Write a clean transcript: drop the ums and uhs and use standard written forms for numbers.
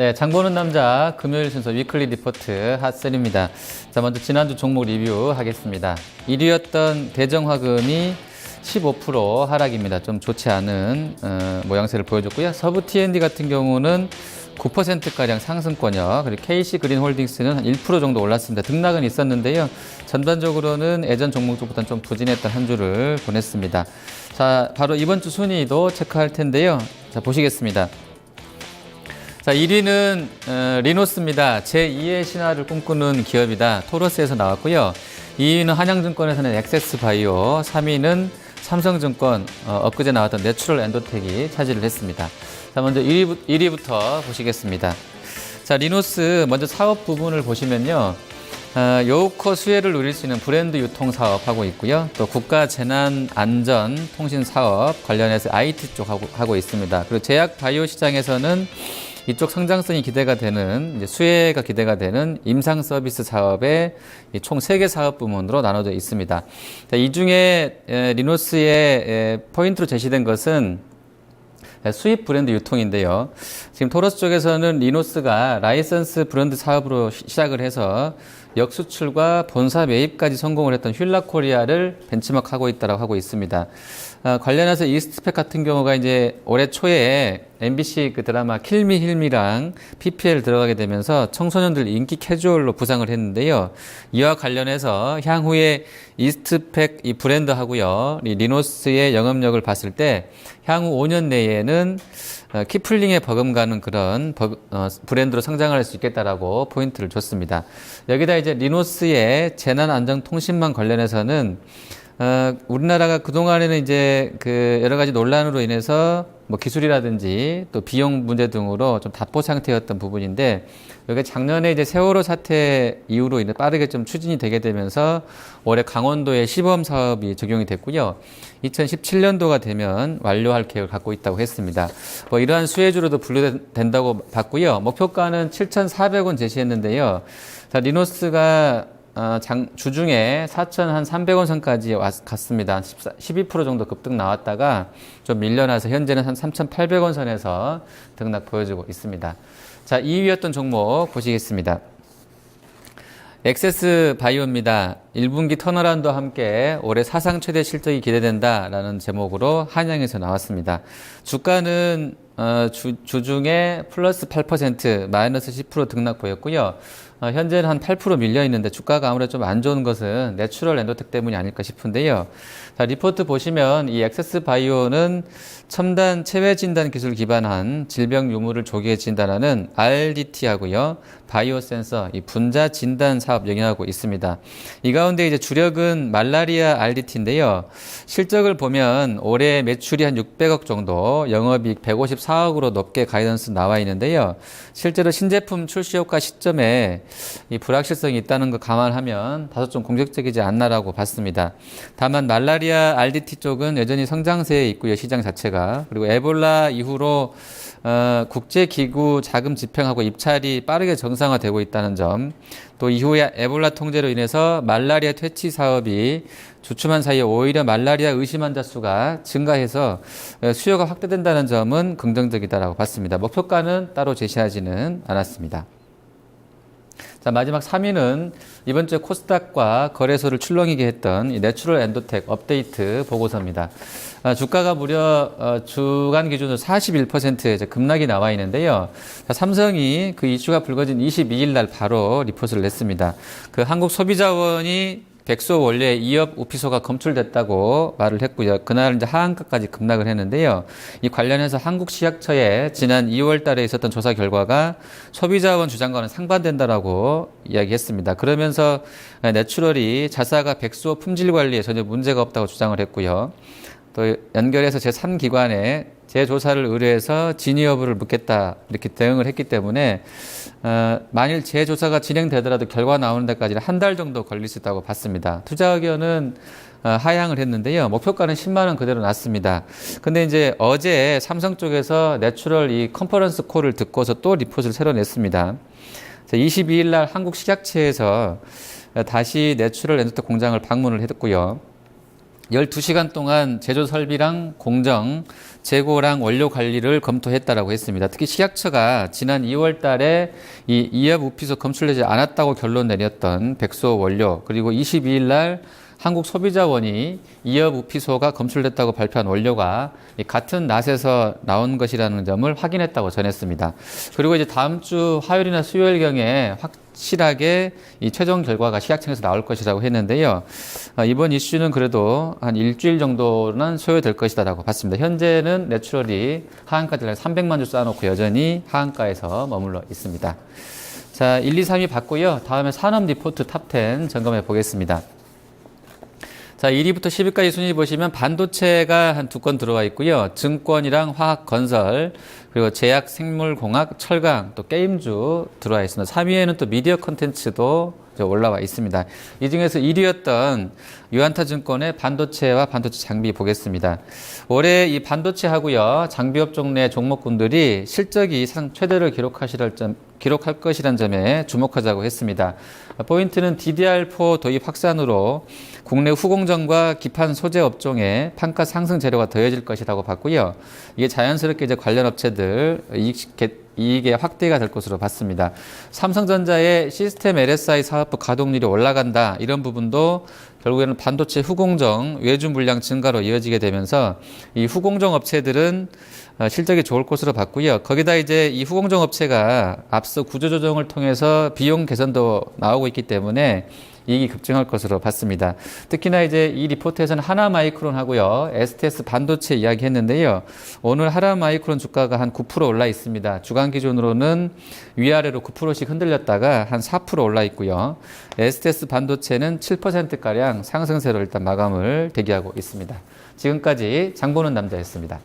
네, 장 보는 남자 금요일 순서 위클리 리포트 핫셀입니다. 자, 먼저 지난주 종목 리뷰하겠습니다. 1위였던 대정화금이 15% 하락입니다. 좀 좋지 않은 모양새를 보여줬고요. 서부 T&D 같은 경우는 9%가량 상승권이요. 그리고 KC 그린홀딩스는 한 1% 정도 올랐습니다. 등락은 있었는데요. 전반적으로는 예전 종목들보다는 좀 부진했던 한 주를 보냈습니다. 자, 바로 이번 주 순위도 체크할 텐데요. 자, 보시겠습니다. 자, 1위는 리노스입니다. 제2의 신화를 꿈꾸는 기업이다. 토러스에서 나왔고요. 2위는 한양증권에서는 엑세스바이오, 3위는 삼성증권, 엊그제 나왔던 내추럴 엔도텍이 차지를 했습니다. 자, 먼저 1위부터 보시겠습니다. 자, 리노스 먼저 사업 부분을 보시면요. 요우커 수혜를 누릴 수 있는 브랜드 유통 사업 하고 있고요. 또 국가 재난 안전 통신 사업 관련해서 IT 쪽 하고 있습니다. 그리고 제약 바이오 시장에서는 이쪽 성장성이 기대가 되는, 이제 수혜가 기대가 되는 임상 서비스 사업의 총 3개 사업 부문으로 나눠져 있습니다. 이 중에 리노스의 포인트로 제시된 것은 수입 브랜드 유통인데요. 지금 토러스 쪽에서는 리노스가 라이선스 브랜드 사업으로 시작을 해서 역수출과 본사 매입까지 성공을 했던 휠라코리아를 벤치마크하고 있다고 하고 있습니다. 관련해서 이스트팩 같은 경우가 이제 올해 초에 MBC 그 드라마 킬미 힐미랑 PPL 들어가게 되면서 청소년들 인기 캐주얼로 부상을 했는데요. 이와 관련해서 향후에 이스트팩 이 브랜드하고요, 이 리노스의 영업력을 봤을 때 향후 5년 내에는 키플링에 버금가는 그런 브랜드로 성장할 수 있겠다라고 포인트를 줬습니다. 여기다 이제 리노스의 재난안전통신망 관련해서는 우리나라가 그동안에는 이제 그 여러 가지 논란으로 인해서 뭐 기술이라든지 또 비용 문제 등으로 좀 답보 상태였던 부분인데, 여기 작년에 이제 세월호 사태 이후로 인해 빠르게 좀 추진이 되게 되면서 올해 강원도에 시범 사업이 적용이 됐고요. 2017년도가 되면 완료할 계획을 갖고 있다고 했습니다. 뭐 이러한 수혜주로도 분류된다고 봤고요. 목표가는 7,400원 제시했는데요. 자, 리노스가 주중에 4,300원 선까지 갔습니다. 12% 정도 급등 나왔다가 좀 밀려나서 현재는 한 3,800원 선에서 등락 보여주고 있습니다. 자, 2위였던 종목 보시겠습니다. 엑세스 바이오입니다. 1분기 턴어라운드와 함께 올해 사상 최대 실적이 기대된다라는 제목으로 한양에서 나왔습니다. 주가는 주중에 플러스 8%, 마이너스 10% 등락 보였고요. 현재는 한 8% 밀려 있는데 주가가 아무래도 좀 안 좋은 것은 내추럴 엔도텍 때문이 아닐까 싶은데요. 자, 리포트 보시면 이 엑세스 바이오는 첨단 체외 진단 기술 기반한 질병 유무를 조기에 진단하는 RDT하고요, 바이오 센서, 이 분자 진단 사업 영위하고 있습니다. 이 가운데 이제 주력은 말라리아 RDT인데요. 실적을 보면 올해 매출이 한 600억 정도, 영업이익 154억으로 높게 가이던스 나와 있는데요. 실제로 신제품 출시 효과 시점에 이 불확실성이 있다는 거 감안하면 다소 좀 공격적이지 않나라고 봤습니다. 다만 말라리아 RDT 쪽은 여전히 성장세에 있고요, 시장 자체가. 그리고 에볼라 이후로 국제기구 자금 집행하고 입찰이 빠르게 정상화되고 있다는 점, 또 이후에 에볼라 통제로 인해서 말라리아 퇴치 사업이 주춤한 사이에 오히려 말라리아 의심 환자 수가 증가해서 수요가 확대된다는 점은 긍정적이다라고 봤습니다. 목표가는 따로 제시하지는 않았습니다. 자, 마지막 3위는 이번 주에 코스닥과 거래소를 출렁이게 했던 이 내추럴 엔도텍 업데이트 보고서입니다. 주가가 무려 주간 기준으로 41% 이제 급락이 나와 있는데요. 자, 삼성이 그 이슈가 불거진 22일 날 바로 리포트를 냈습니다. 그 한국소비자원이 백소 원래 2업 우피소가 검출됐다고 말을 했고요. 그날 이제 하한가까지 급락을 했는데요. 이 관련해서 한국시약처에 지난 2월 달에 있었던 조사 결과가 소비자원 주장과는 상반된다라고 이야기했습니다. 그러면서 내추럴이 자사가 백소 품질 관리에 전혀 문제가 없다고 주장을 했고요. 또 연결해서 제3기관에 재조사를 의뢰해서 진위 여부를 묻겠다 이렇게 대응을 했기 때문에 만일 재조사가 진행되더라도 결과 나오는 데까지는 한 달 정도 걸릴 수 있다고 봤습니다. 투자 의견은 하향을 했는데요. 목표가는 10만 원 그대로 놨습니다. 근데 이제 어제 삼성 쪽에서 내추럴 이 컨퍼런스 콜을 듣고서 또 리포트를 새로 냈습니다. 22일 날 한국식약처에서 다시 내추럴 엔도텍 공장을 방문을 했고요. 12시간 동안 제조 설비랑 공정, 재고랑 원료 관리를 검토했다라고 했습니다. 특히 식약처가 지난 2월 달에 이 이합 우피소 검출되지 않았다고 결론 내렸던 백소 원료, 그리고 22일 날 한국소비자원이 이합 우피소가 검출됐다고 발표한 원료가 같은 낫에서 나온 것이라는 점을 확인했다고 전했습니다. 그리고 이제 다음 주 화요일이나 수요일경에 확실하게 이 최종 결과가 식약청에서 나올 것이라고 했는데요. 이번 이슈는 그래도 한 일주일 정도는 소요될 것이다라고 봤습니다. 현재는 내추럴이 하한가를 300만 주 쌓아놓고 여전히 하한가에서 머물러 있습니다. 자, 1, 2, 3위 봤고요. 다음에 산업 리포트 탑10 점검해 보겠습니다. 자, 1위부터 10위까지 순위 보시면 반도체가 한 2건 들어와 있고요. 증권이랑 화학, 건설, 그리고 제약, 생물공학, 철강, 또 게임주 들어와 있습니다. 3위에는 또 미디어 콘텐츠도 올라와 있습니다. 이 중에서 1위였던 유안타증권의 반도체와 반도체 장비 보겠습니다. 올해 이 반도체하고요, 장비업종 내 종목군들이 실적이 사상 최대를 기록할 것이라는 점에 주목하자고 했습니다. 포인트는 DDR4 도입 확산으로 국내 후공정과 기판 소재 업종에 판가 상승 재료가 더해질 것이라고 봤고요. 이게 자연스럽게 이제 관련 업체들 이익의 확대가 될 것으로 봤습니다. 삼성전자의 시스템 LSI 사업부 가동률이 올라간다, 이런 부분도 결국에는 반도체 후공정 외주 물량 증가로 이어지게 되면서 이 후공정 업체들은 실적이 좋을 것으로 봤고요. 거기다 이제 이 후공정 업체가 앞서 구조조정을 통해서 비용 개선도 나오고 있기 때문에 이익이 급증할 것으로 봤습니다. 특히나 이제 이 리포트에서는 하나마이크론하고요, STS 반도체 이야기했는데요. 오늘 하나마이크론 주가가 한 9% 올라 있습니다. 주간 기준으로는 위아래로 9%씩 흔들렸다가 한 4% 올라 있고요. STS 반도체는 7%가량 상승세로 일단 마감을 대기하고 있습니다. 지금까지 장보는 남자였습니다.